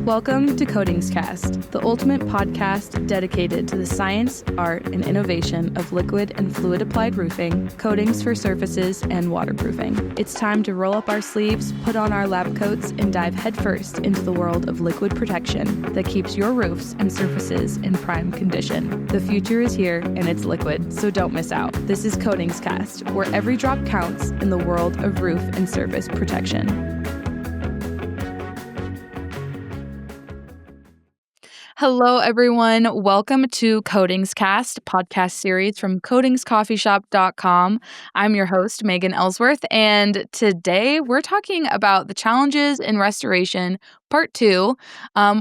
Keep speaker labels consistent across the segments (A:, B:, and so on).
A: Welcome to CoatingsCast, the ultimate podcast dedicated to the science, art, and innovation of liquid and fluid applied roofing, coatings for surfaces, and waterproofing. It's time to roll up our sleeves, put on our lab coats, and dive headfirst into the world of liquid protection that keeps your roofs and surfaces in prime condition. The future is here, and it's liquid, so don't miss out. This is CoatingsCast, where every drop counts in the world of roof and surface protection. Hello, everyone. Welcome to CoatingsCast, podcast series from CoatingsCoffeeShop.com. I'm your host, Megan Ellsworth, and today we're talking about the challenges in restoration, part 2,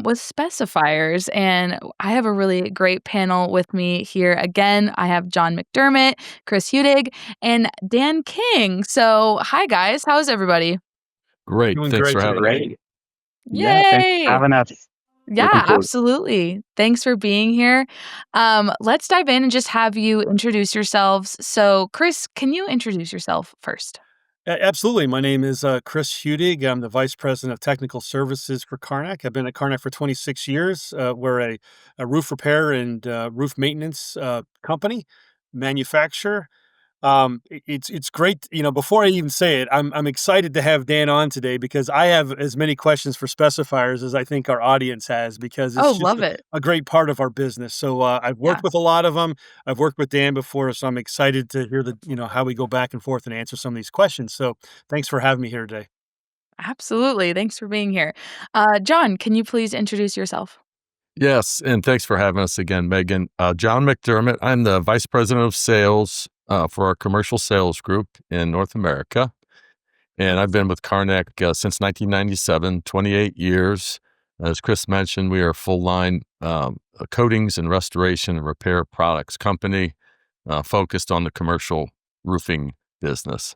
A: with specifiers. And I have a really great panel with me here. Again, I have John McDermott, Chris Huettig, and Dan King. So, hi, guys. How's everybody?
B: Great.
C: Doing
B: Thanks
C: great
B: for having
C: today.
B: me.
A: Yay!
D: Thanks for having us.
A: Yeah, absolutely. Thanks for being here. Let's dive in and just have you introduce yourselves. So, Chris, can you introduce yourself first?
C: Absolutely. My name is Chris Huettig. I'm the Vice President of Technical Services for KARNAK. I've been at KARNAK for 26 years. We're a roof repair and roof maintenance company, manufacturer. It's great. Before I even say it, I'm excited to have Dan on today because I have as many questions for specifiers as I think our audience has, because it's just
A: love it.
C: a great part of our business. So I've worked with a lot of them. I've worked with Dan before, so I'm excited to hear how we go back and forth and answer some of these questions. So thanks for having me here today.
A: Absolutely. Thanks for being here. John, can you please introduce yourself?
B: Yes, and thanks for having us again, Megan. John McDermott. I'm the Vice President of Sales for our commercial sales group in North America. And I've been with KARNAK since 1997, 28 years. As Chris mentioned, we are a full-line coatings and restoration and repair products company focused on the commercial roofing business.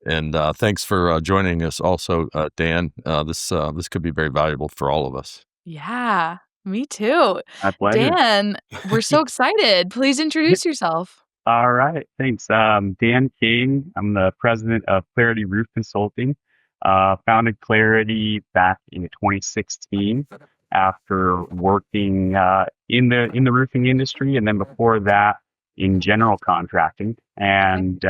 B: And thanks for joining us also, Dan. This could be very valuable for all of us.
A: Yeah, me too.
D: My pleasure.
A: Dan, we're so excited. Please introduce yourself.
D: All right. Thanks. Dan King. I'm the president of Clarity Roof Consulting. Founded Clarity back in 2016 after working in the roofing industry, and then before that in general contracting. And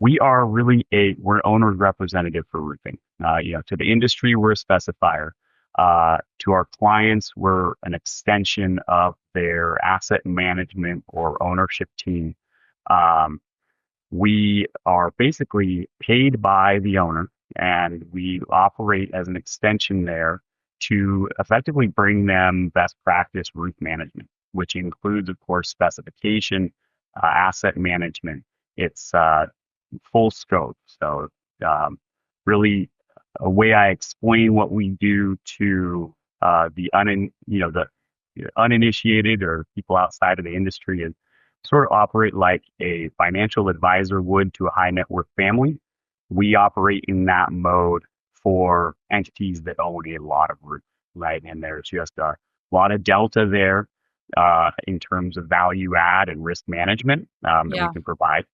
D: we are really we're owner's representative for roofing. To the industry, we're a specifier. To our clients, we're an extension of their asset management or ownership team. We are basically paid by the owner, and we operate as an extension there to effectively bring them best practice roof management, which includes, of course, specification, asset management. It's full scope. So really a way I explain what we do to the uninitiated or people outside of the industry is sort of operate like a financial advisor would to a high net worth family. We operate in that mode for entities that own a lot of roof, right? And there's just a lot of delta there in terms of value add and risk management that we can provide.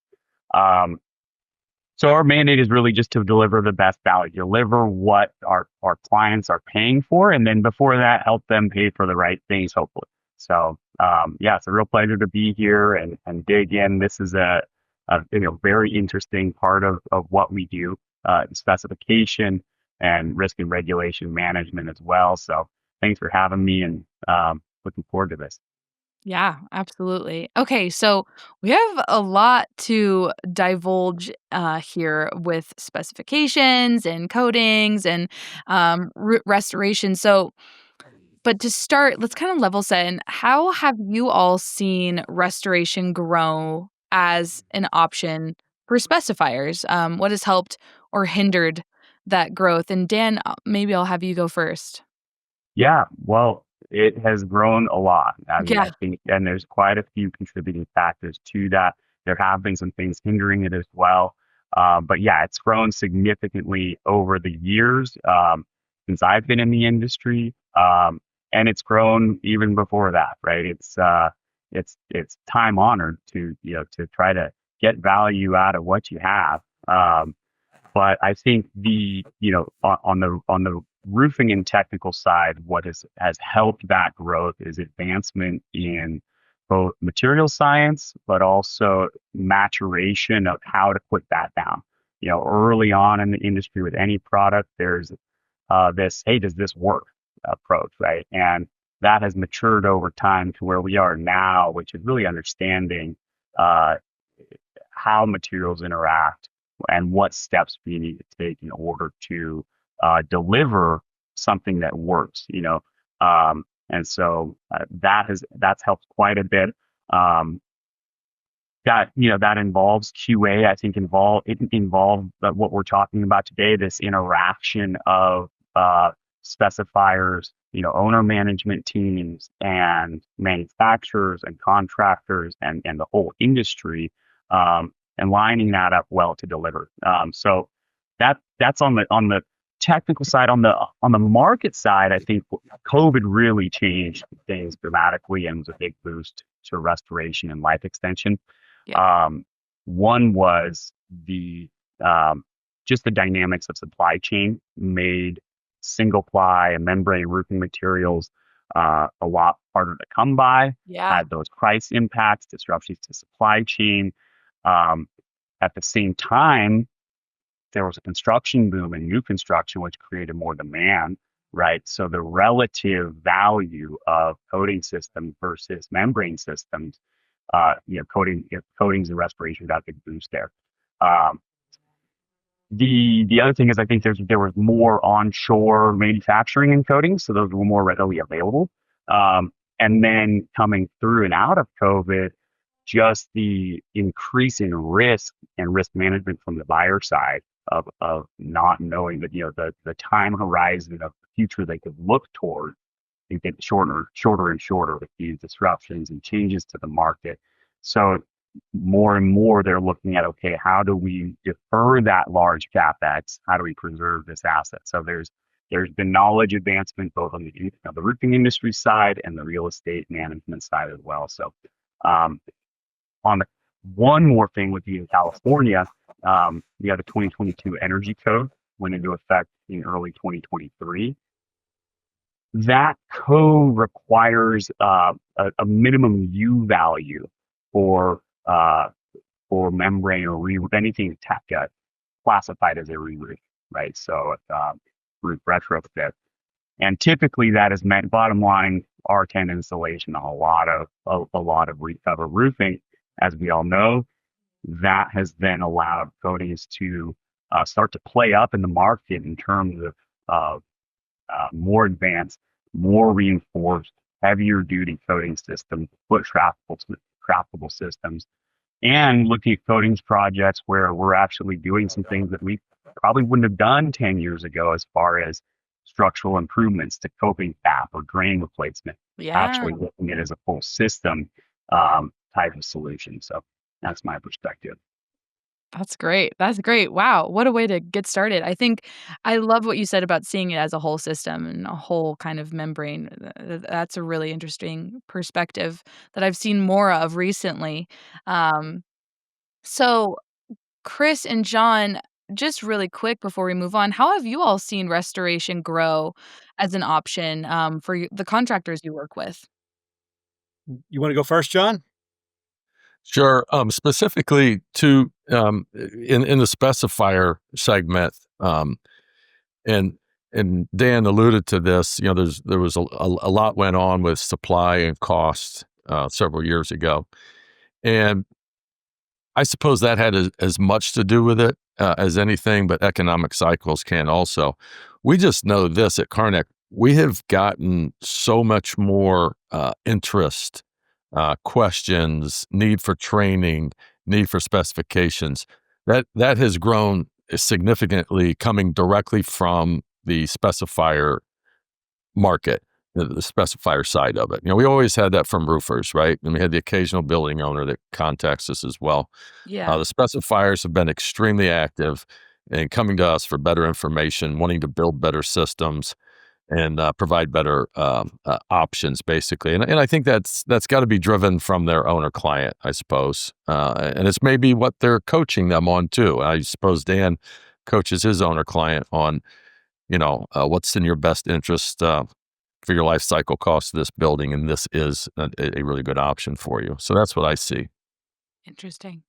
D: So our mandate is really just to deliver the best value, deliver what our clients are paying for, and then before that, help them pay for the right things, hopefully. So it's a real pleasure to be here and dig in. This is a very interesting part of what we do, specification and risk and regulation management as well. So thanks for having me, and looking forward to this.
A: Yeah, absolutely. Okay, so we have a lot to divulge here with specifications and coatings and restoration. But to start, let's kind of level set. And how have you all seen restoration grow as an option for specifiers? What has helped or hindered that growth? And Dan, maybe I'll have you go first.
D: Yeah, well, it has grown a lot. I think, and there's quite a few contributing factors to that. There have been some things hindering it as well. But yeah, it's grown significantly over the years since I've been in the industry. And it's grown even before that, right? It's time honored to try to get value out of what you have. But I think on the roofing and technical side, what has helped that growth is advancement in both material science, but also maturation of how to put that down. Early on in the industry with any product, there's this, hey, does this work approach, right? And that has matured over time to where we are now, which is really understanding how materials interact and what steps we need to take in order to deliver something that works. And so that's helped quite a bit. That involves QA. I think it involved what we're talking about today, this interaction of specifiers, owner management teams and manufacturers and contractors and the whole industry, and lining that up well to deliver. So that's on the technical side. On the market side, I think COVID really changed things dramatically and was a big boost to restoration and life extension.
A: Yeah.
D: One was just the dynamics of supply chain made single ply and membrane roofing materials a lot harder to come by.
A: Yeah.
D: Had those price impacts, disruptions to supply chain. At the same time, there was a construction boom and new construction, which created more demand, right? So the relative value of coating systems versus membrane systems, coatings and restoration got a big boost there. The other thing is I think there was more onshore manufacturing and coatings, so those were more readily available. And then coming through and out of COVID, just the increase in risk and risk management from the buyer side of not knowing that the time horizon of the future they could look toward and get shorter and shorter with these disruptions and changes to the market. So more and more they're looking at, okay, how do we defer that large capex? How do we preserve this asset? So there's been knowledge advancement both on the roofing industry side and the real estate management side as well. So on the one more thing with you in California, we have the 2022 energy code went into effect in early 2023. That code requires a minimum U value for membrane or re-roof, anything classified as a re-roof, right? So roof retrofit. And typically that is meant, bottom line, R10 installation, a lot of recover roofing. As we all know, that has then allowed coatings to start to play up in the market in terms of more advanced, more reinforced, heavier duty coating systems, foot trackable systems, and looking at coatings projects where we're actually doing some things that we probably wouldn't have done 10 years ago as far as structural improvements to coping cap or drain replacement.
A: Yeah.
D: Actually looking at it as a full system type of solution. So that's my perspective.
A: That's great. That's great. Wow. What a way to get started. I think I love what you said about seeing it as a whole system and a whole kind of membrane. That's a really interesting perspective that I've seen more of recently. So, Chris and John, just really quick before we move on, how have you all seen restoration grow as an option for the contractors you work with?
C: You want to go first, John?
B: Sure. Specifically to in the specifier segment, and Dan alluded to this. There was a lot went on with supply and cost several years ago, and I suppose that had as much to do with it as anything, but economic cycles can also. We just know this at KARNAK, we have gotten so much more interest, questions, need for training, need for specifications. That has grown significantly coming directly from the specifier market, the specifier side of it. We always had that from roofers, right? And we had the occasional building owner that contacts us as well.
A: Yeah.
B: The specifiers have been extremely active in coming to us for better information, wanting to build better systems and provide better options, basically. And I think that's got to be driven from their owner client, I suppose. And it's maybe what they're coaching them on too. I suppose Dan coaches his owner client on what's in your best interest for your life cycle cost of this building, and this is a really good option for you. So that's what I see.
A: Interesting.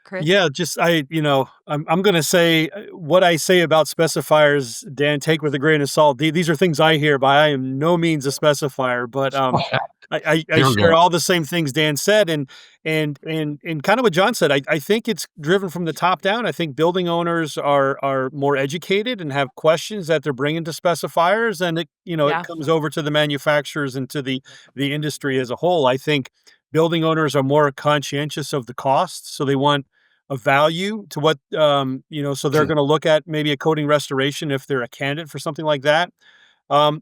A: Chris?
C: Yeah, just I'm going to say what I say about specifiers, Dan, take with a grain of salt. These are things I hear, but I am no means a specifier. But I
B: Here we
C: share
B: go.
C: all the same things Dan said, and kind of what John said. I think it's driven from the top down. I think building owners are more educated and have questions that they're bringing to specifiers, and it
A: Yeah.
C: comes over to the manufacturers and to the industry as a whole. I think building owners are more conscientious of the costs, so they want a value to what, so they're going to look at maybe a coating restoration if they're a candidate for something like that. A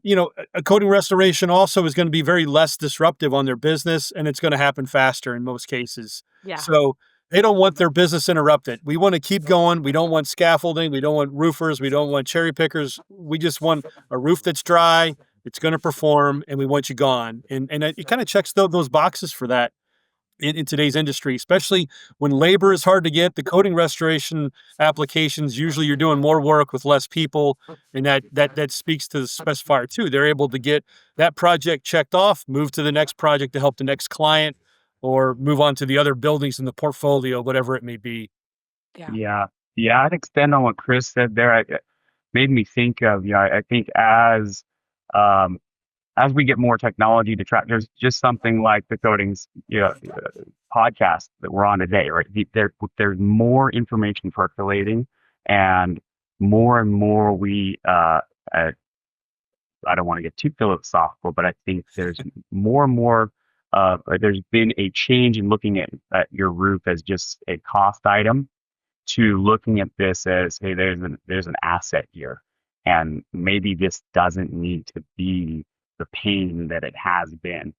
C: coating restoration also is going to be very less disruptive on their business, and it's going to happen faster in most cases.
A: Yeah.
C: So they don't want their business interrupted. We want to keep going. We don't want scaffolding. We don't want roofers. We don't want cherry pickers. We just want a roof that's dry. It's going to perform, and we want you gone. And it kind of checks those boxes for that in today's industry, especially when labor is hard to get. The coating restoration applications, usually you're doing more work with less people, and that speaks to the specifier too. They're able to get that project checked off, move to the next project to help the next client, or move on to the other buildings in the portfolio, whatever it may be.
A: Yeah.
D: Yeah. I'd extend on what Chris said there. It made me think of, I think as we get more technology to track, there's just something like the coatings podcast that we're on today, right? There's more information percolating, and more we, I don't want to get too philosophical, but I think there's more and more, there's been a change in looking at your roof as just a cost item to looking at this as, hey, there's an asset here, and maybe this doesn't need to be the pain that it has been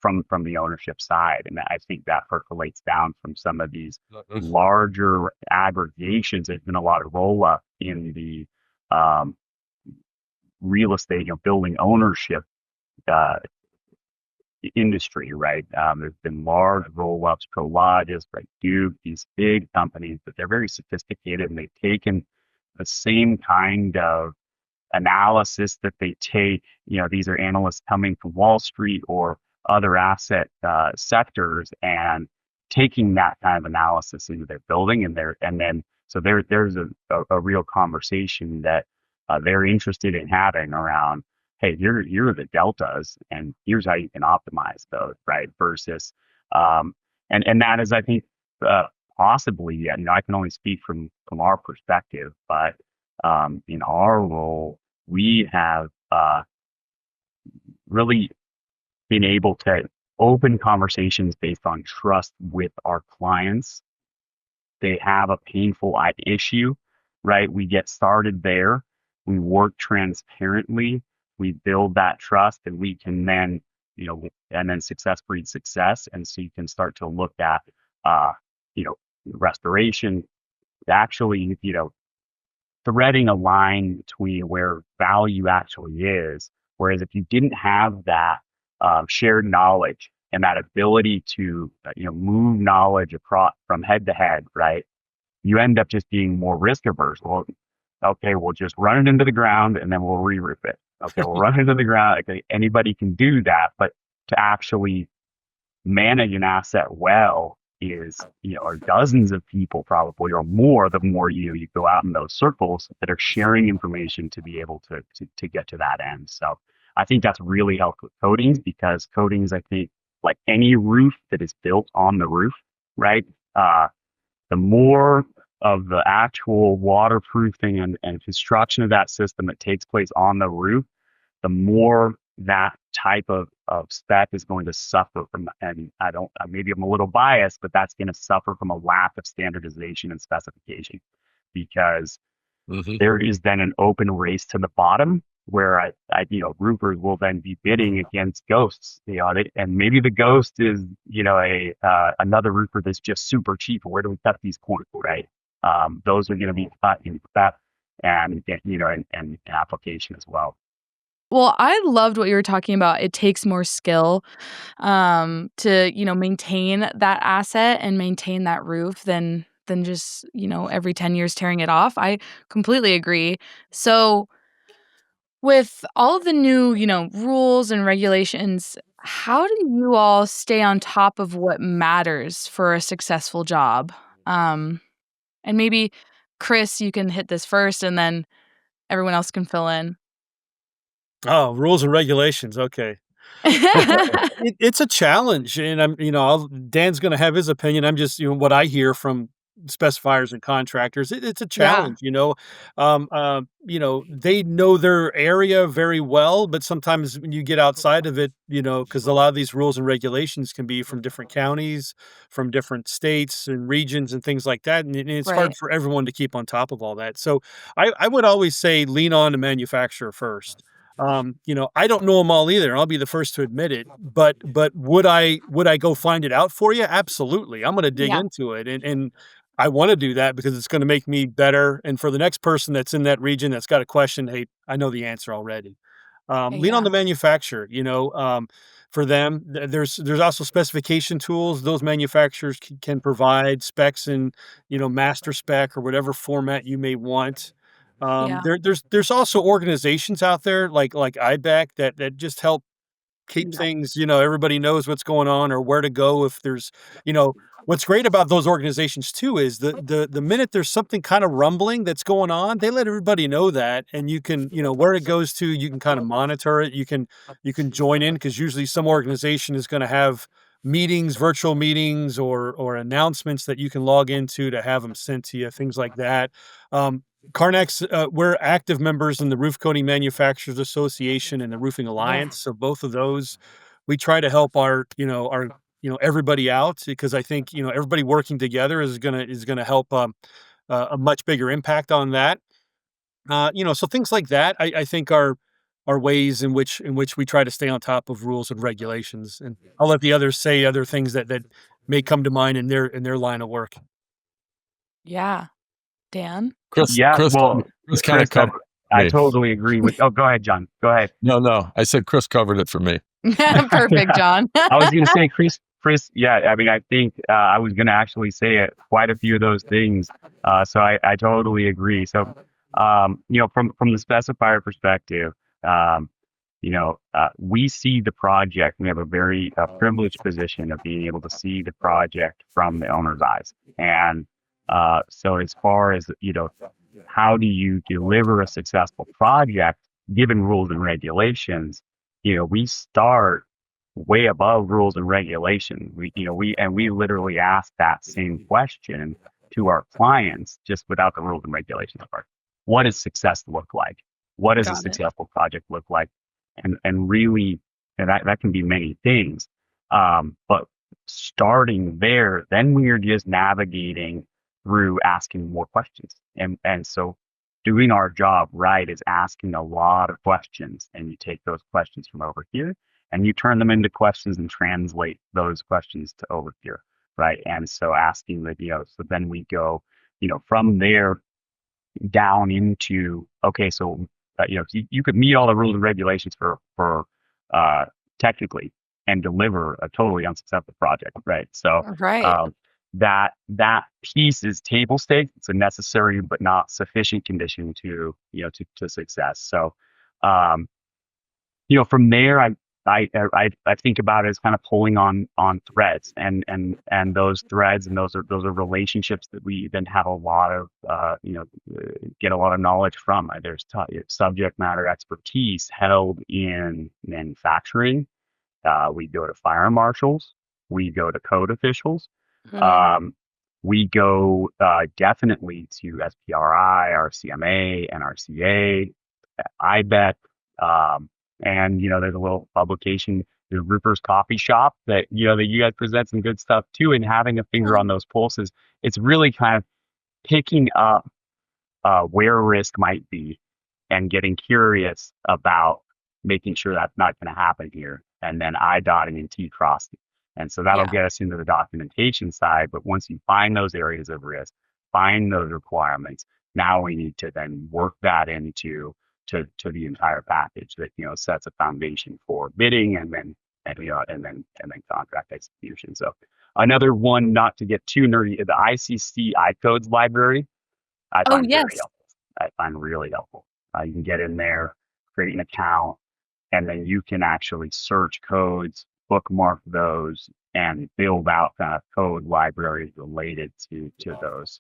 D: from the ownership side. And I think that percolates down from some of these larger aggregations. There's been a lot of roll up in the real estate, building ownership industry, right? There's been large roll ups, Prologis, right, Duke, these big companies, but they're very sophisticated, and they've taken the same kind of analysis that they take. These are analysts coming from Wall Street or other asset sectors, and taking that kind of analysis into their building, and then there's a real conversation that they're interested in having around, hey, you're the deltas, and here's how you can optimize those, right? Versus and that is, I think, possibly, I can only speak from our perspective, but in our role, we have really been able to open conversations based on trust with our clients. They have a painful issue, right? We get started there. We work transparently. We build that trust, and we can then, and then success breeds success. And so you can start to look at, restoration, actually, threading a line between where value actually is. Whereas if you didn't have that shared knowledge and that ability to move knowledge across from head to head, right, you end up just being more risk averse. Well, okay, we'll just run it into the ground and then we'll re-roof it. Okay, we'll run it into the ground. Okay, anybody can do that, but to actually manage an asset well is, are dozens of people probably, or more, the more you go out in those circles that are sharing information to be able to get to that end. So I think that's really helped with coatings, because coatings, I think, like any roof that is built on the roof, right? The more of the actual waterproofing and construction of that system that takes place on the roof, the more that type of spec is going to suffer from, and maybe I'm a little biased, but that's going to suffer from a lack of standardization and specification, because there is then an open race to the bottom where roofers will then be bidding against ghosts, and maybe the ghost is, another roofer that's just super cheap. Where do we cut these corners, right? Those are going to be cut in spec and application as well.
A: Well, I loved what you were talking about. It takes more skill to, maintain that asset and maintain that roof than just, every 10 years tearing it off. I completely agree. So With all of the new, rules and regulations, how do you all stay on top of what matters for a successful job? And maybe, Chris, you can hit this first and then everyone else can fill in.
C: Oh, rules and regulations. Okay. It's a challenge, and Dan's gonna have his opinion. I'm just, what I hear from specifiers and contractors. It's a
A: Yeah,
C: challenge, they know their area very well, but sometimes when you get outside of it, because a lot of these rules and regulations can be from different counties, from different states and regions and things like that, and it's hard
A: right.
C: for everyone to keep on top of all that. So I would always say lean on the manufacturer first. I don't know them all either, and I'll be the first to admit it. But would I go find it out for you? Absolutely. I'm going to dig
A: Yeah,
C: into it, and I want to do that because it's going to make me better. And for the next person that's in that region that's got a question, hey, I know the answer already. Lean on
A: yeah,
C: the manufacturer. For them, there's also specification tools those manufacturers can provide specs in, master spec or whatever format you may want.
A: yeah,
C: There's also organizations out there like IBEC that just help keep things, everybody knows what's going on or where to go if there's, what's great about those organizations too is the minute there's something kind of rumbling that's going on, they let everybody know that, and you can, where it goes to, you can kind of monitor it. You can join in because usually some organization is going to have meetings, virtual meetings, or announcements that you can log into to have them sent to you, things like that. Um, KARNAK's, we're active members in the Roof Coating Manufacturers Association and the Roofing
A: yeah,
C: Alliance. So both of those, we try to help everybody out because I think, everybody working together is gonna help a much bigger impact on that. So things like that, I think are ways in which we try to stay on top of rules and regulations. And I'll let the others say other things that may come to mind in their line of work.
A: yeah. Dan?
B: Chris,
D: Yeah,
B: Chris,
D: well,
B: Chris kind of
D: Chris,
B: covered
D: I
B: it for me.
D: totally agree with. Oh, go ahead, John. Go ahead.
B: No, I said Chris covered it for me.
A: Perfect, John.
D: I was going to say, Chris. Yeah, I mean, I think I was going to actually say quite a few of those things. So I totally agree. So, from the specifier perspective, um, we see the project. We have a very privileged position of being able to see the project from the owner's eyes. And so, as far as how do you deliver a successful project given rules and regulations? We start way above rules and regulations. We literally ask that same question to our clients just without the rules and regulations part. What does success look like? What does a
A: Got it.
D: successful project look like? And really, and that can be many things. But starting there, then we are just navigating through asking more questions. And so doing our job right is asking a lot of questions, and you take those questions from over here and you turn them into questions and translate those questions to over here, right? And so asking that, so then we go, from there down into, okay, so you could meet all the rules and regulations for technically and deliver a totally unsuccessful project, right? So
A: Right.
D: um, that piece is table stakes. It's a necessary but not sufficient condition to success. So um, from there, I think about it as kind of pulling on threads, and those threads, and those are relationships that we then have a lot of get a lot of knowledge from. There's subject matter expertise held in manufacturing. We go to fire marshals, we go to code officials,
A: Mm,
D: um, we go definitely to SPRI, RCMA, NRCA, IBEC, and there's a little publication, the Roofer's Coffee Shop, that you guys present some good stuff too. And having a finger on those pulses, it's really kind of picking up where risk might be and getting curious about making sure that's not going to happen here, and then I dotting and T crossing. And so that'll
A: yeah.
D: get us into the documentation side. But once you find those areas of risk, find those requirements, now we need to then work that into to the entire package that sets a foundation for bidding, and then contract execution. So another one, not to get too nerdy, the ICC iCodes library, I
A: Oh,
D: find very
A: yes.
D: helpful. I find really helpful. You can get in there, create an account, and then you can actually search codes, bookmark those, and build out kind of code libraries related to those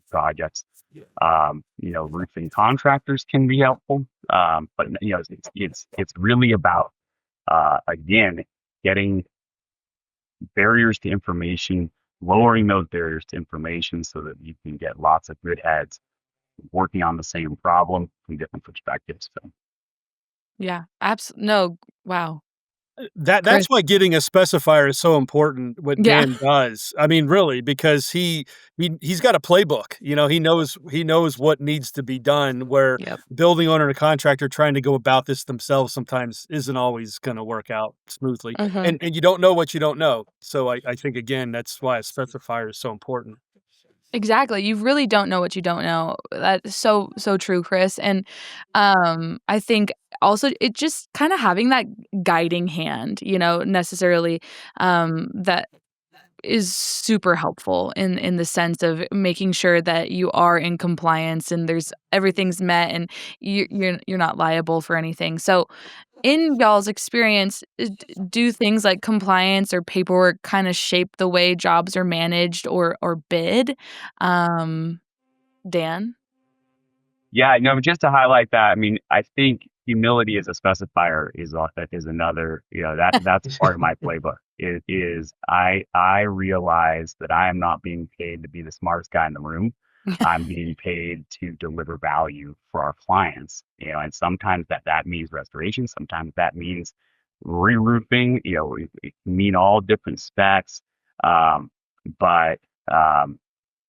D: projects. Roofing contractors can be helpful, but it's really about again getting barriers to information, lowering those barriers to information so that you can get lots of good heads working on the same problem from different perspectives. So.
A: Yeah, absolutely. No, wow.
C: That's
A: Chris.
C: why getting a specifier is so important, what
A: Yeah.
C: Dan does. I mean, really, because he's got a playbook. He knows what needs to be done, where
A: Yep.
C: building owner and a contractor trying to go about this themselves sometimes isn't always gonna work out smoothly.
A: Mhm.
C: And you don't know what you don't know. So I think, again, that's why a specifier is so important.
A: Exactly. You really don't know what you don't know. That's so true, Chris. And I think also it just kind of having that guiding hand, necessarily that is super helpful in the sense of making sure that you are in compliance and everything's met and you're not liable for anything. So in y'all's experience, do things like compliance or paperwork kind of shape the way jobs are managed or bid? Dan?
D: Yeah, no, just to highlight that, I mean, I think humility as a specifier is another, that's part of my playbook. It is I realize that I am not being paid to be the smartest guy in the room. I'm being paid to deliver value for our clients, and sometimes that means restoration, sometimes that means re-roofing, it can mean all different specs. But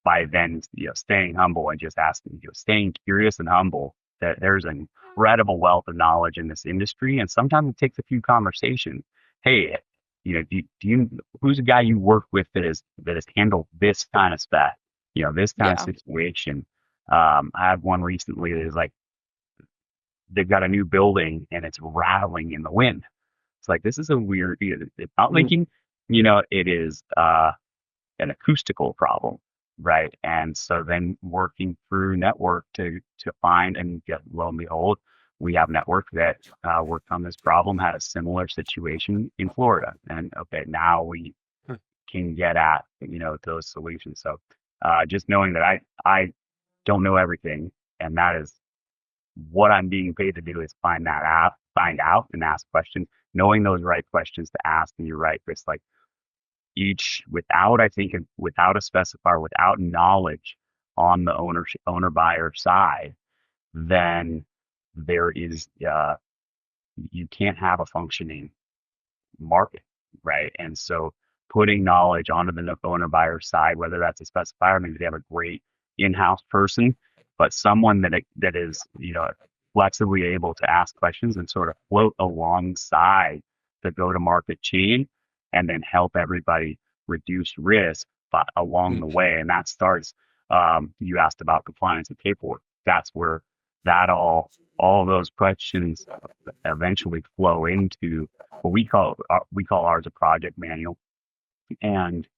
D: by then staying humble and just asking, staying curious and humble, that there's an incredible wealth of knowledge in this industry, and sometimes it takes a few conversations. Hey, do you who's a guy you work with that has handled this kind of spec, this kind of
A: Yeah.
D: situation? I had one recently that is like they've got a new building and it's rattling in the wind. It's like, this is a weird, it's not leaking, it is an acoustical problem, right? And so then working through network to find and get, lo and behold, we have network that worked on this problem, had a similar situation in Florida, and okay, now we can get at those solutions. So just knowing that I don't know everything, and that is what I'm being paid to do, is find out and ask questions, knowing those right questions to ask. And you're right, Chris, like without a specifier, without knowledge on the owner buyer side, then there is you can't have a functioning market, right? And so putting knowledge onto the owner buyer side, whether that's a specifier, maybe they have a great in-house person, but someone that is flexibly able to ask questions and sort of float alongside the go-to-market chain, and then help everybody reduce risk along the way. And that starts, you asked about compliance and paperwork. That's where that all those questions eventually flow into what we call ours a project manual. And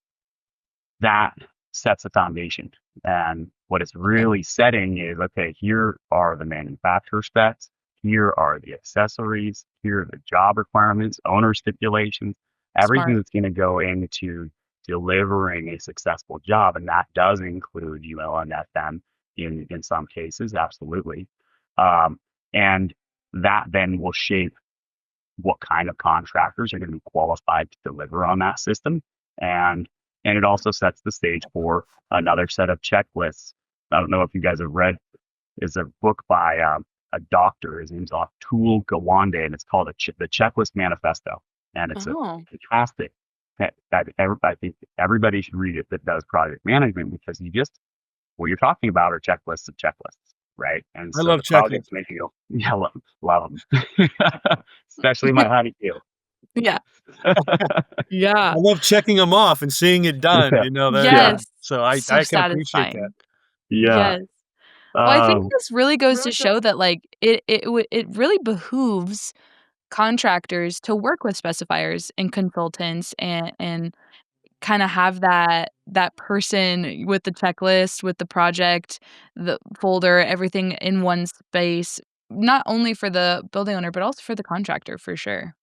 D: that sets a foundation. And what it's really setting is, okay, here are the manufacturer specs, here are the accessories, here are the job requirements, owner stipulations, everything
A: Smart.
D: that's going to go into delivering a successful job. And that does include UL and FM in some cases, absolutely. And that then will shape what kind of contractors are going to be qualified to deliver on that system. And it also sets the stage for another set of checklists. I don't know if you guys have read, is a book by a doctor. His name's Atul Gawande, and it's called the Checklist Manifesto. And it's a fantastic that I think everybody should read it that does project management, because what you're talking about are checklists of checklists, right? And
C: I
D: so
C: love
D: the projects
C: checklists.
D: make you go, yeah, love them, especially my honeydew.
A: Yeah. Yeah.
C: I love checking them off and seeing it done.
A: Yes.
C: So I
A: So
C: can appreciate that.
A: satisfying.
D: Yeah.
A: Yes. Well, I think
D: Um,
A: this really goes to show that, like, it really behooves contractors to work with specifiers and consultants and kinda have that person with the checklist, with the project, the folder, everything in one space, not only for the building owner, but also for the contractor, for sure.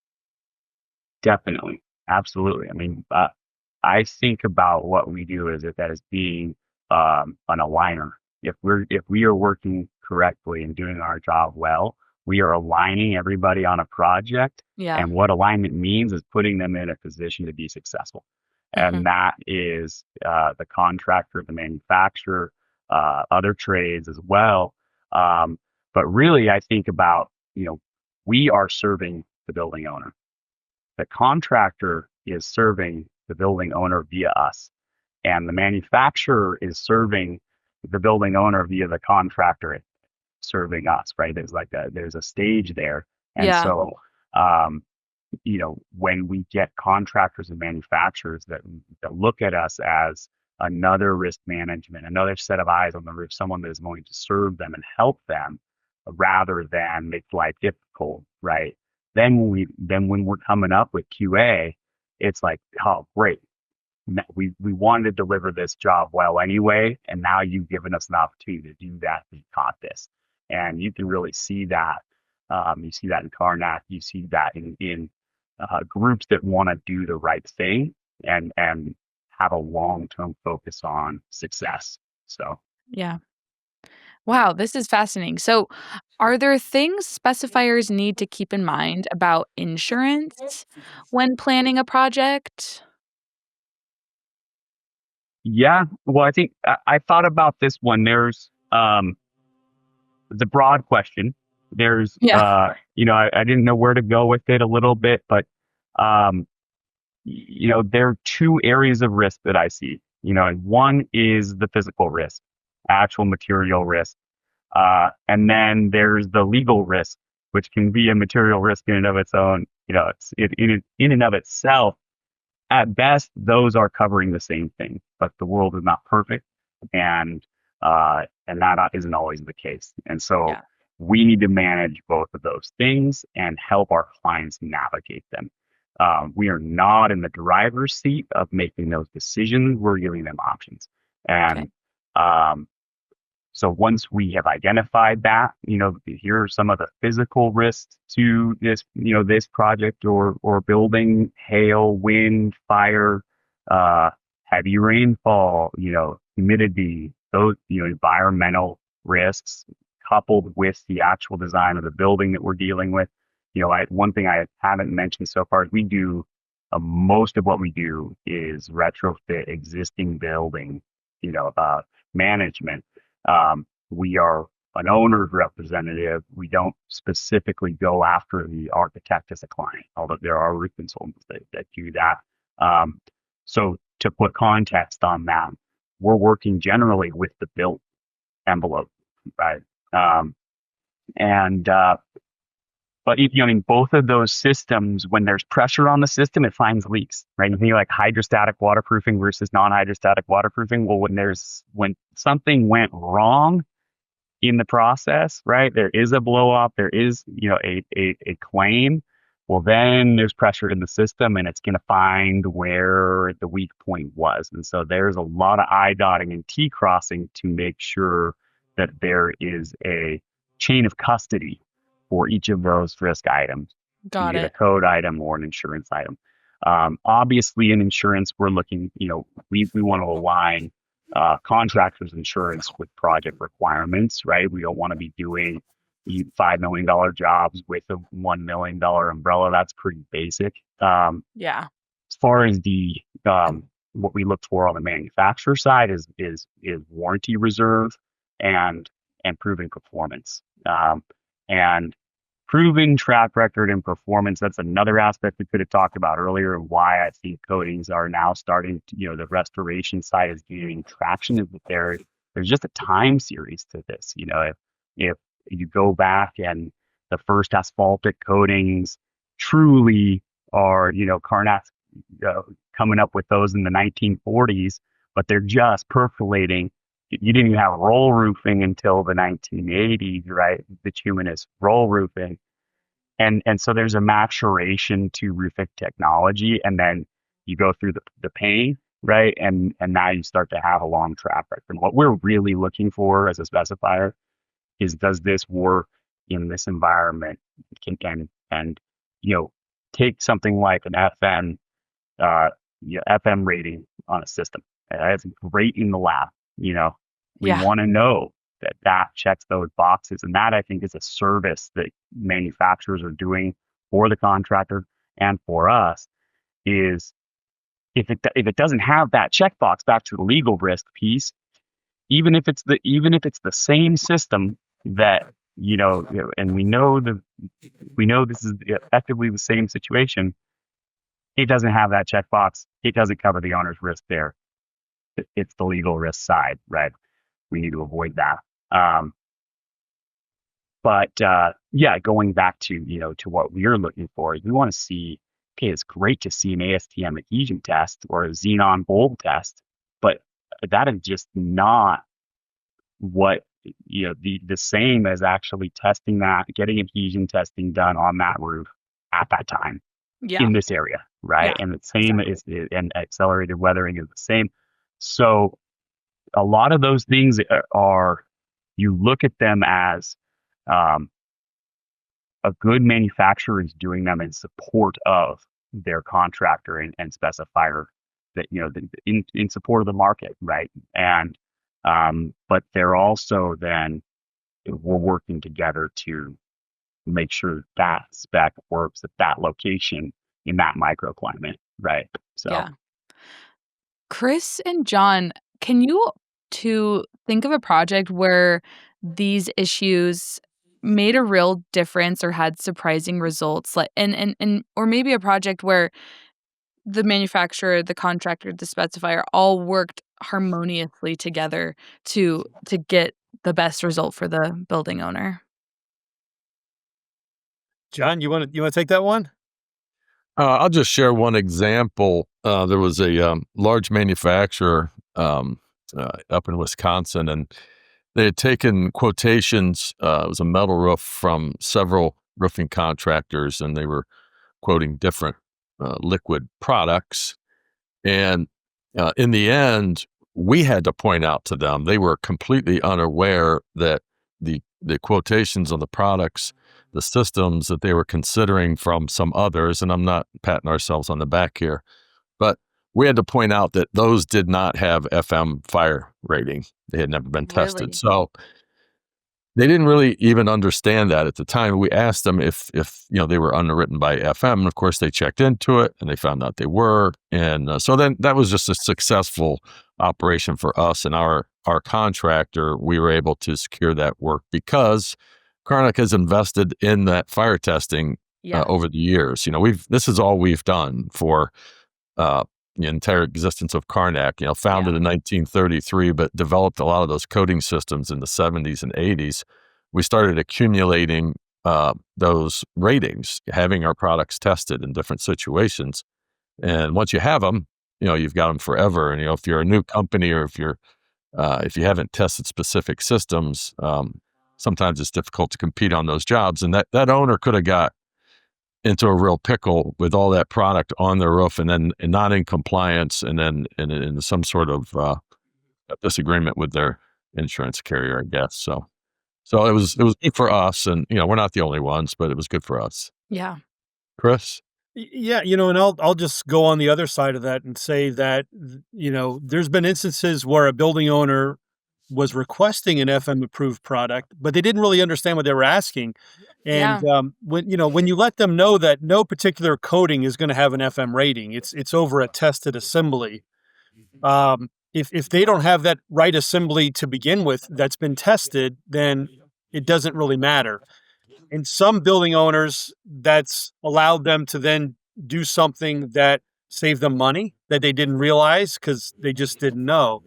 D: Definitely. Absolutely. I mean, I think about what we do as being an aligner. If we are working correctly and doing our job well, we are aligning everybody on a project.
A: Yeah.
D: And what alignment means is putting them in a position to be successful. And that is the contractor, the manufacturer, other trades as well. But really, I think about, we are serving the building owner. The contractor is serving the building owner via us, and the manufacturer is serving the building owner via the contractor serving us, right? There's a stage there. And
A: Yeah.
D: so, when we get contractors and manufacturers that look at us as another risk management, another set of eyes on the roof, someone that is going to serve them and help them rather than make life difficult, right? Then when we're coming up with QA, it's like, oh, great. We wanted to deliver this job well anyway, and now you've given us an opportunity to do that. We caught this, and you can really see that. You see that in KARNAK. You see that in groups that want to do the right thing and have a long-term focus on success. So
A: Yeah. Wow, this is fascinating. So, are there things specifiers need to keep in mind about insurance when planning a project?
D: yeah, well, I think I thought about this one. There's the broad question. There's
A: Yeah.
D: I didn't know where to go with it a little bit, but there are two areas of risk that I see. One is the physical risk, actual material risk. And then there's the legal risk, which can be a material risk in and of its own. In and of itself, at best, those are covering the same thing, but the world is not perfect, and that isn't always the case. And so
A: Yeah.
D: we need to manage both of those things and help our clients navigate them. We are not in the driver's seat of making those decisions. We're giving them options. And so once we have identified that, here are some of the physical risks to this, this project or building: hail, wind, fire, heavy rainfall, humidity, those, environmental risks coupled with the actual design of the building that we're dealing with. One thing I haven't mentioned so far is we do most of what we do is retrofit existing building, management. We are an owner's representative. We don't specifically go after the architect as a client, although there are roof consultants that do that. So to put context on that, we're working generally with the built envelope, right? But both of those systems, when there's pressure on the system, it finds leaks, right? You think like hydrostatic waterproofing versus non-hydrostatic waterproofing. Well, when something went wrong in the process, right? There is a blow up, there is, a claim. Well, then there's pressure in the system, and it's going to find where the weak point was. And so there's a lot of I dotting and T crossing to make sure that there is a chain of custody for each of those risk items,
A: Got
D: be it a
A: it.
D: code item or an insurance item. Obviously, in insurance, we're looking, we want to align contractors' insurance with project requirements, right? We don't want to be doing $5 million jobs with a $1 million umbrella. That's pretty basic.
A: Yeah.
D: As far as the what we look for on the manufacturer side is warranty reserve and proven performance. And proven track record and performance, that's another aspect we could have talked about earlier, and why I think coatings are now starting to, the restoration side is gaining traction, is that there's just a time series to this. If you go back and the first asphaltic coatings truly are, KARNAK coming up with those in the 1940s, but they're just percolating. You didn't even have roll roofing until the 1980s, right? Bituminous roll roofing. And so there's a maturation to roofing technology, and then you go through the pain, right? And now you start to have a long track record. And what we're really looking for as a specifier is, does this work in this environment and take something like an FM rating on a system. It's great in the lab. We
A: Yeah.
D: want to know that checks those boxes, and that I think is a service that manufacturers are doing for the contractor and for us. Is if it doesn't have that checkbox, back to the legal risk piece, even if it's the same system that and we know this is effectively the same situation, it doesn't have that checkbox. It doesn't cover the owner's risk there. It's the legal risk side, right? We need to avoid that. But going back to to what we're looking for, we want to see. Okay, it's great to see an ASTM adhesion test or a xenon bulb test, but that is just not what the same as actually testing that, getting adhesion testing done on that roof at that time in this area, right?
A: Yeah,
D: And the same is and accelerated weathering is the same. So a lot of those things are you look at them as a good manufacturer is doing them in support of their contractor and specifier, that in support of the market, right? And but they're also then we're working together to make sure that spec works at that location in that microclimate, right? So
A: yeah. Chris and John, can you two think of a project where these issues made a real difference or had surprising results, like and or maybe a project where the manufacturer, the contractor, the specifier all worked harmoniously together to get the best result for the building owner?
C: John, you want to take that one?
B: I'll just share one example. There was a large manufacturer up in Wisconsin, and they had taken quotations. It was a metal roof from several roofing contractors, and they were quoting different liquid products. And in the end, we had to point out to them they were completely unaware that the quotations on the products, the systems that they were considering from some others, and I'm not patting ourselves on the back here, but we had to point out that those did not have FM fire rating. They had never been tested.
A: Really?
B: So they didn't really even understand that at the time. We asked them if they were underwritten by FM, and of course they checked into it and they found out they were. And so then that was just a successful operation for us and our contractor. We were able to secure that work because KARNAK has invested in that fire testing over the years. This is all we've done for the entire existence of KARNAK. Founded in 1933, but developed a lot of those coating systems in the 70s and 80s. We started accumulating those ratings, having our products tested in different situations. And once you have them, you've got them forever. And if you're a new company or if you haven't tested specific systems, sometimes it's difficult to compete on those jobs. And that owner could have got into a real pickle with all that product on their roof and not in compliance and then in some sort of disagreement with their insurance carrier, I guess. So it was good for us, and we're not the only ones, but it was good for us.
A: Yeah.
B: Chris?
C: Yeah, and I'll just go on the other side of that and say that there's been instances where a building owner was requesting an FM approved product, but they didn't really understand what they were asking. And when you let them know that no particular coating is going to have an FM rating, it's over a tested assembly. If they don't have that right assembly to begin with that's been tested, then it doesn't really matter. And some building owners, that's allowed them to then do something that saved them money that they didn't realize because they just didn't know.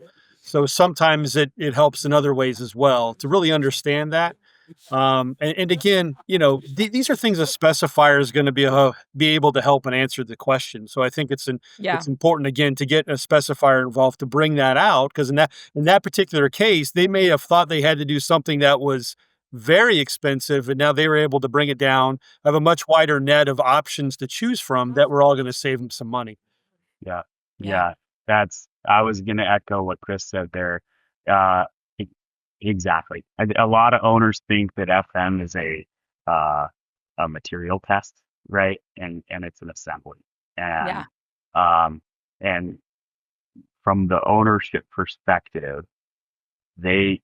C: So sometimes it helps in other ways as well to really understand that. And again, these are things a specifier is going to be able to help and answer the question. So I think it's important again to get a specifier involved to bring that out, because in that particular case, they may have thought they had to do something that was very expensive, and now they were able to bring it down, have a much wider net of options to choose from that were all going to save them some money.
D: Yeah. I was going to echo what Chris said there. Exactly. A lot of owners think that FM is a a material test, right? And it's an assembly.
A: Yeah.
D: And and from the ownership perspective, they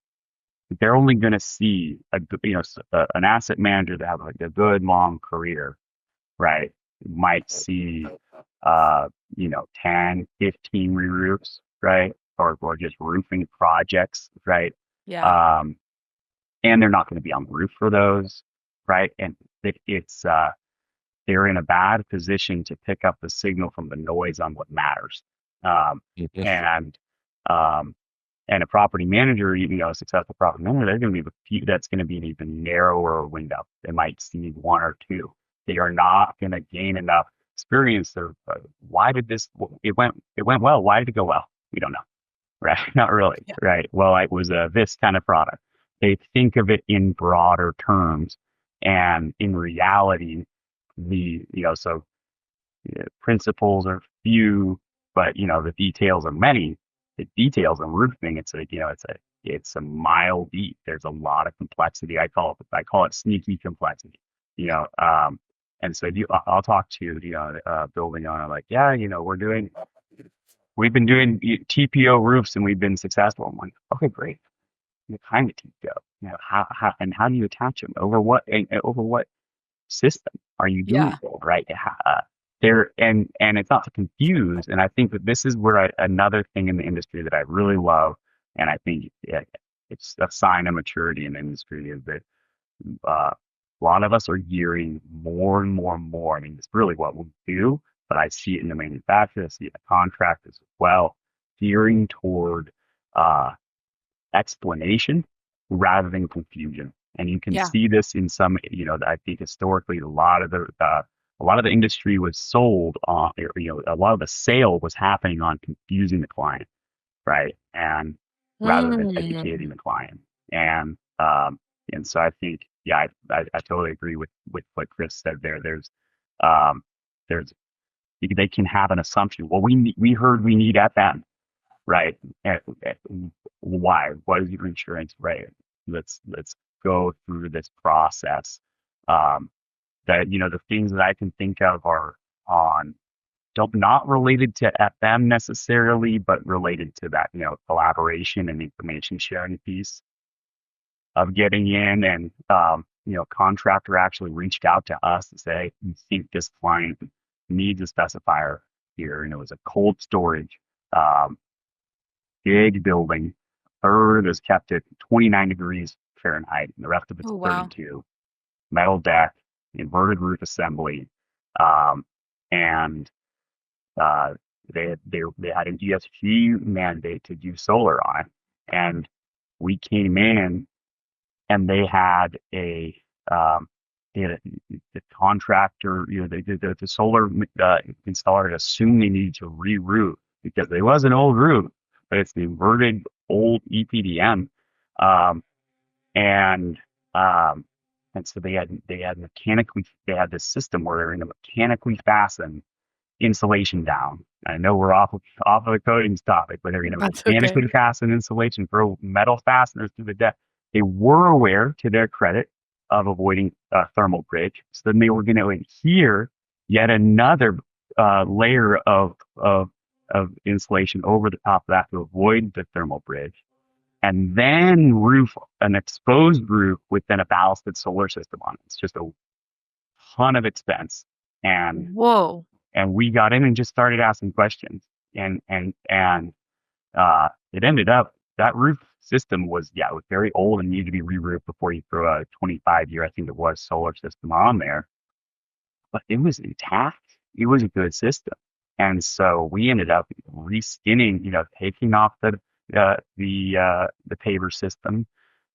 D: they're only going to see an asset manager that have like a good long career, right? Might see 10, 15 re-roofs, right? Or just roofing projects, right?
A: Yeah.
D: Um, and they're not going to be on the roof for those, right? And it's they're in a bad position to pick up the signal from the noise on what matters. Um,
B: Mhm.
D: and um, and a property manager, a successful property manager, they're going to be that's going to be an even narrower window. They might see one or two. They are not going to gain enough experience. Why did it went well? Why did it go well? We don't know, right? Not really,
A: Yeah.
D: right? Well, it was this kind of product. They think of it in broader terms, and in reality, principles are few, but the details are many. The details on roofing, it's a mile deep. There's a lot of complexity. I call it sneaky complexity. You know, and so I'll talk to building owner like, yeah, we've been doing TPO roofs and we've been successful. I'm like, okay, great. What kind of TPO? How do you attach them over what system are you doing
A: Yeah.
D: it, right? There and it's not to confuse. And I think that this is where another thing in the industry that I really love, and I think it's a sign of maturity in the industry is that a lot of us are gearing more and more and more. I mean, it's really what we do, but I see it in the manufacturer, I see it in the contractors as well, gearing toward uh, explanation rather than confusion. And you can
A: Yeah.
D: see this in some, I think historically a lot of the industry was sold on, a lot of the sale was happening on confusing the client, right? And rather than educating
A: Mm.
D: the client. And so I think, yeah, I totally agree with what Chris said there. Um, there's, they can have an assumption. Well, we heard we need FM, right? Why? What is your insurance, right? Let's go through this process. Um, the things that I can think of are on don't not related to FM necessarily, but related to that, collaboration and information sharing piece of getting in. And contractor actually reached out to us to say, we think this client needs a specifier here. And it was a cold storage, um, big building. Third is kept at 29 degrees Fahrenheit, and the rest of it's
A: Oh, wow.
D: 32. Metal deck, inverted roof assembly, um, and uh, they had an ESG mandate to do solar on it, and we came in and they had um, the contractor, the solar installer had assumed they needed to re-roof because there was an old roof, but it's the inverted old EPDM, um, and um, and so they had this system where they're going to mechanically fasten insulation down. I know we're off of the coatings topic, but they're going to
A: That's okay.
D: mechanically fasten insulation, throw metal fasteners through the deck. They were aware, to their credit, of avoiding thermal bridge. So then they were going to adhere yet another layer of insulation over the top of that to avoid the thermal bridge, and then roof an exposed roof with then a ballasted solar system on it. It's just a ton of expense. And
A: Whoa.
D: and we got in and just started asking questions. And it ended up that roof system was it was very old and needed to be re-roofed before you throw a 25-year, I think it was, solar system on there. But it was intact. It was a good system. And so we ended up reskinning, taking off the paver system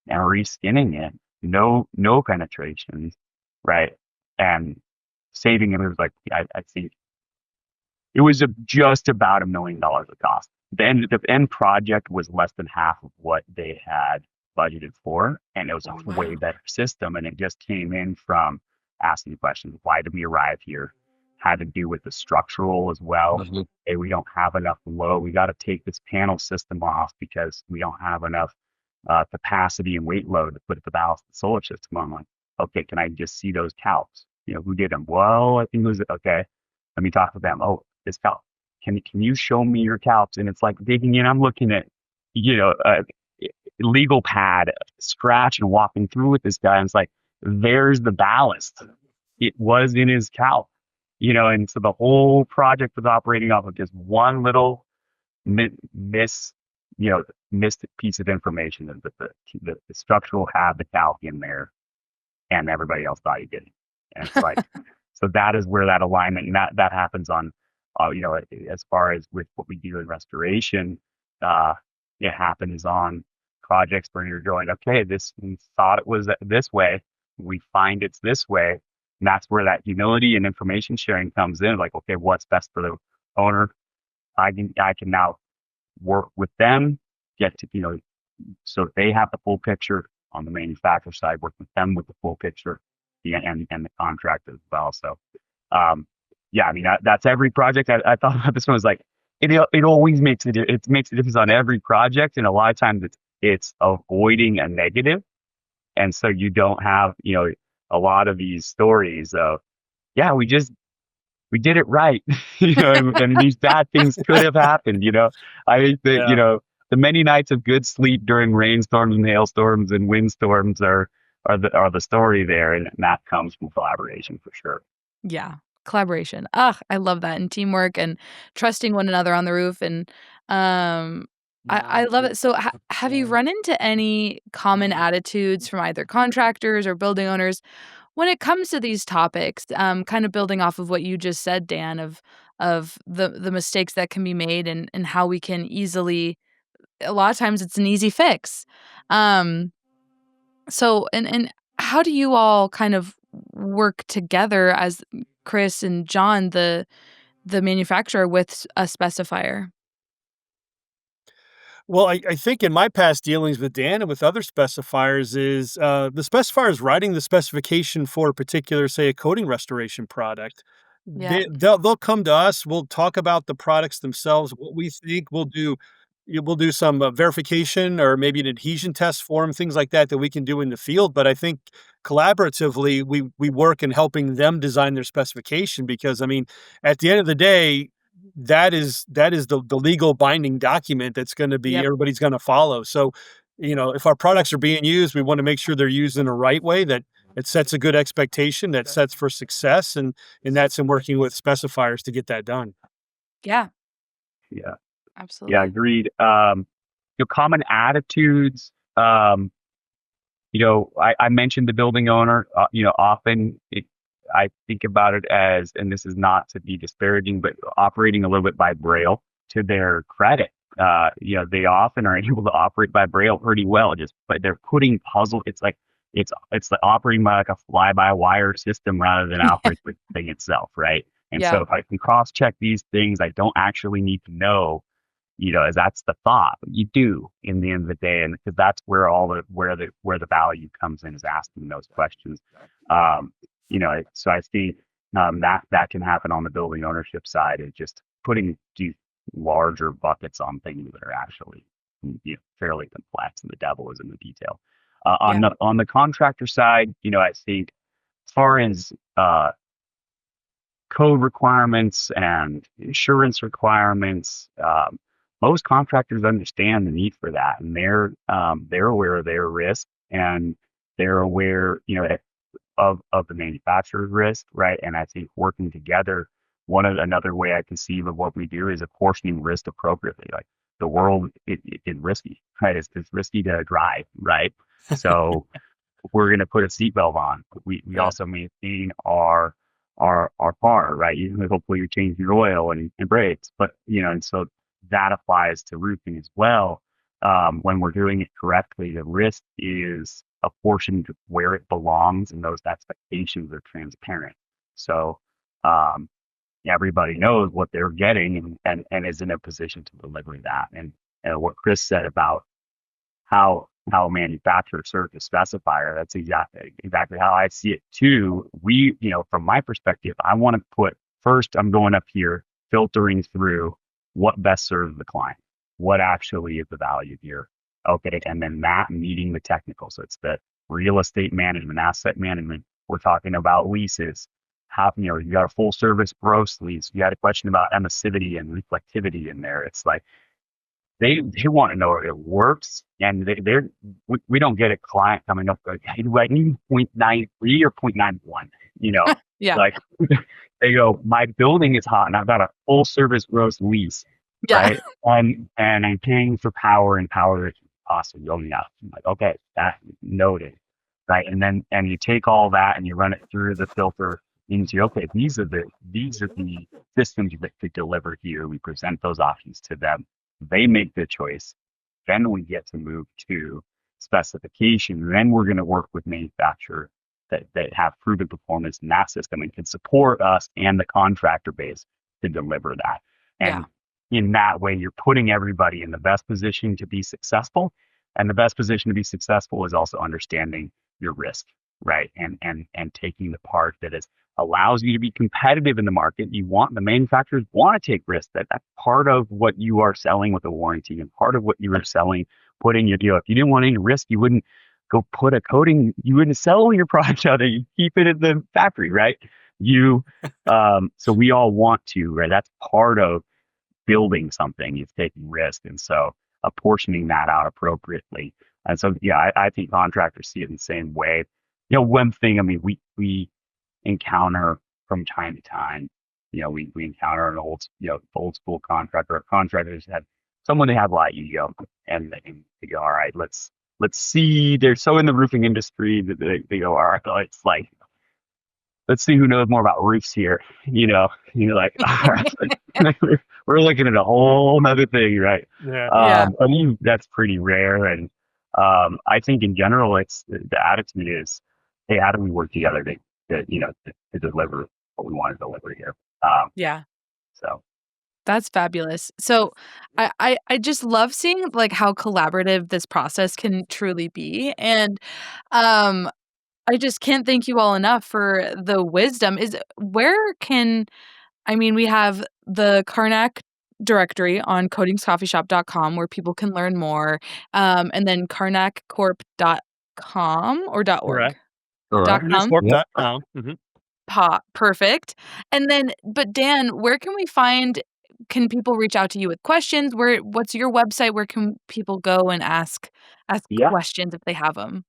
D: and reskinning it. No penetrations, right? And saving it was like I think it was just about $1 million of cost. The end project was less than half of what they had budgeted for, and it was a
A: Oh,
D: way
A: wow.
D: better system. And it just came in from asking questions: Why did we arrive here? Had to do with the structural as well.
B: Mhm.
D: Hey, we don't have enough load. We got to take this panel system off because we don't have enough capacity and weight load to put the ballast solar system on. okay, can I just see those calcs? Who did them? Well, I think it was, okay, let me talk to them. Oh, this calc. Can you show me your calcs? And it's like digging in. I'm looking at, a legal pad, scratch and walking through with this guy. And it's like, there's the ballast. It was in his calc, and so the whole project was operating off of just one little missed piece of information that the structural had the calc in there, and everybody else thought he didn't. And it's like, so that is where that alignment, and that happens on, as far as with what we do in restoration, it happens on projects where you're going, okay, we thought it was this way, we find it's this way, and that's where that humility and information sharing comes in. Like, okay, what's best for the owner? I can now work with them, get to, so they have the full picture on the manufacturer side, work with them with the full picture, and the contractor as well. So, yeah, I mean, that's every project. I thought about this one was like, it always makes it makes a difference on every project. And a lot of times it's avoiding a negative. And so you don't have, a lot of these stories of, yeah, we did it right, and these bad things could have happened, I think that,
C: Yeah.
D: the many nights of good sleep during rainstorms and hailstorms and windstorms are the story there. And that comes from collaboration for sure.
A: Yeah. Collaboration. I love that. And teamwork and trusting one another on the roof. And I love it. So have you run into any common attitudes from either contractors or building owners when it comes to these topics, kind of building off of what you just said, Dan, of the mistakes that can be made and how we can easily, a lot of times it's an easy fix. So and how do you all kind of work together as Chris and John, the manufacturer, with a specifier?
C: Well, I think in my past dealings with Dan and with other specifiers is the specifier is writing the specification for a particular, say, a coating restoration product.
A: Yeah.
C: They'll come to us. We'll talk about the products themselves, what we think. We'll do some verification or maybe an adhesion test for them, things like that we can do in the field. But I think collaboratively we work in helping them design their specification because I mean, at the end of the day, that is the legal binding document that's going to be
A: Yep.
C: everybody's going to follow. So, if our products are being used, we want to make sure they're used in the right way, that it sets a good expectation, that sets for success, and that's in working with specifiers to get that done.
A: Yeah.
D: Yeah.
A: Absolutely.
D: Yeah, agreed. Common attitudes. I mentioned the building owner. Often I think about it as, and this is not to be disparaging, but operating a little bit by braille to their credit. They often are able to operate by braille pretty well. But they're putting puzzle. It's like operating by like a fly-by-wire system rather than operating with the thing itself, right? And
A: Yeah.
D: so if I can cross-check these things, I don't actually need to know. As that's the thought, but you do in the end of the day, and because that's where where the value comes in, is asking those questions. So I think that can happen on the building ownership side, is just putting these larger buckets on things that are actually fairly complex, and the devil is in the detail. On the contractor side, I think as far as code requirements and insurance requirements, most contractors understand the need for that, and they're aware of their risk, and they're aware, of the manufacturer's risk, right? And I think working together, another way I conceive of what we do is apportioning risk appropriately. Like, the world is risky, right? It's risky to drive, right? So we're going to put a seatbelt on. We also maintain our car, right? Hopefully you're changing your oil and brakes, but and so that applies to roofing as well. When we're doing it correctly, the risk is apportioned where it belongs, and those expectations are transparent. So everybody knows what they're getting, and is in a position to deliver that. And what Chris said about how manufacturers serve the specifier, that's exactly how I see it too. We, from my perspective, I want to put first, I'm going up here, filtering through what best serves the client, what actually is the value here. Okay, and then that meeting the technical. So it's real estate management, asset management. We're talking about leases. You got a full service gross lease. You got a question about emissivity and reflectivity in there. It's like they want to know if it works, and we don't get a client coming up like, hey, do I need 0.93 or 0.91?
A: Yeah.
D: Like they go, my building is hot and I've got a full service gross lease,
A: Yeah.
D: right? And I'm paying for power and power costs are going up. I'm like, okay, that noted, right? And you take all that and you run it through the filter into, okay, these are the systems that could deliver here. We present those options to them. They make the choice. Then we get to move to specification. Then we're going to work with manufacturers that have proven performance in that system and can support us and the contractor base to deliver that. And in that way, you're putting everybody in the best position to be successful. And the best position to be successful is also understanding your risk, right? And taking the part that allows you to be competitive in the market. The manufacturers want to take risks. That's part of what you are selling with a warranty and part of what you are selling, putting your deal. If you didn't want any risk, you wouldn't go put a coating, you wouldn't sell your product out there. You keep it at the factory, right? So we all want to, right? That's part of building something, is taking risk. And so apportioning that out appropriately. And so, I think contractors see it in the same way. One thing, I mean, we encounter from time to time, we encounter an old school contractor. Contractors have someone, they have a lot of ego, and they go, all right, let's see. They're so in the roofing industry that they go, all right, it's like, let's see who knows more about roofs here. Like, all right, we're looking at a whole nother thing, right?
C: Yeah.
D: I mean, that's pretty rare. And I think in general, it's the attitude is, hey, how do we work together to deliver what we want to deliver here? So
A: That's fabulous. So I just love seeing like how collaborative this process can truly be. And I just can't thank you all enough for the wisdom. We have the KARNAK directory on coatingscoffeeshop.com where people can learn more. And then karnakcorp.com or .org?
C: Correct.
A: .com?
C: Corp.com. Mm-hmm.
A: Perfect. And then, but Dan, where can people reach out to you with questions? What's your website? Where can people go and ask questions if they have them?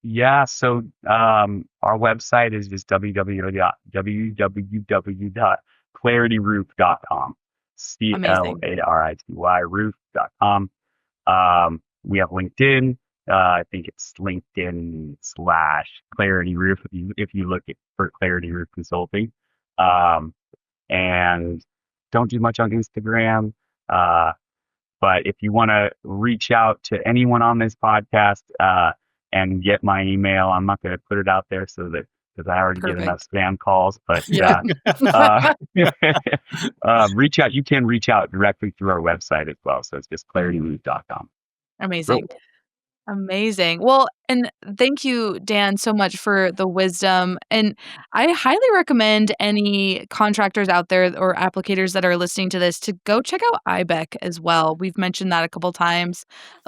D: Yeah, so our website is just www.clarityroof.com. CLARITY roof.com. We have LinkedIn. I think it's LinkedIn/Clarity Roof if you look for Clarity Roof Consulting. And don't do much on Instagram. But if you want to reach out to anyone on this podcast and get my email, I'm not going to put it out there because I already get enough spam calls. But reach out. You can reach out directly through our website as well. So it's just clarityroof.com.
A: Amazing. Amazing. Well, and thank you, Dan, so much for the wisdom. And I highly recommend any contractors out there or applicators that are listening to this to go check out IBEC as well. We've mentioned that a couple times.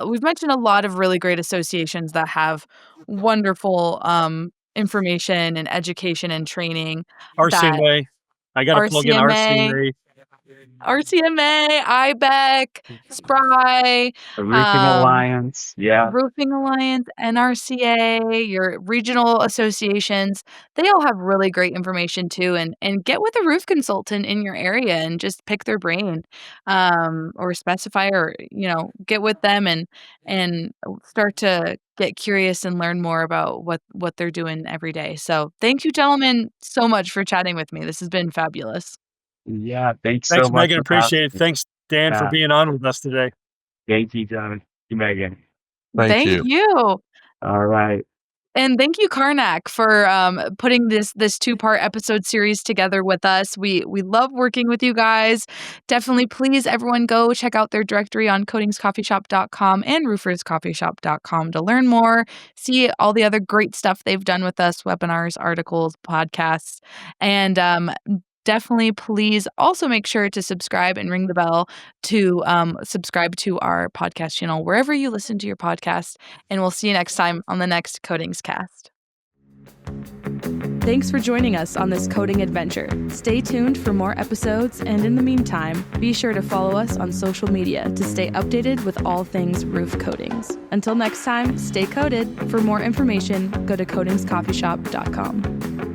A: We've mentioned a lot of really great associations that have wonderful information and education and training.
C: RCMA. I got to plug in RCMA.
A: RCMA, IBEC, SPRY,
D: the Roofing Alliance,
A: Roofing Alliance, NRCA, your regional associations, they all have really great information too. And get with a roof consultant in your area and just pick their brain, or specify, or get with them and start to get curious and learn more about what they're doing every day. So thank you, gentlemen, so much for chatting with me. This has been fabulous.
D: Yeah, thanks so much,
C: Megan. Appreciate it. Thanks, Dan, for being on with us today.
D: Thank you, John. Thank you, Megan.
A: Thank you.
D: All right.
A: And thank you, KARNAK, for putting this 2-part episode series together with us. We love working with you guys. Definitely, please, everyone, go check out their directory on coatingscoffeeshop.com and rooferscoffeeshop.com to learn more, see all the other great stuff they've done with us, webinars, articles, podcasts. And definitely please also make sure to subscribe and ring the bell to subscribe to our podcast channel wherever you listen to your podcast. And we'll see you next time on the next CoatingsCast. Thanks for joining us on this coating adventure. Stay tuned for more episodes, and in the meantime, be sure to follow us on social media to stay updated with all things roof coatings. Until next time, stay coated. For more information, go to coatingscoffeeshop.com.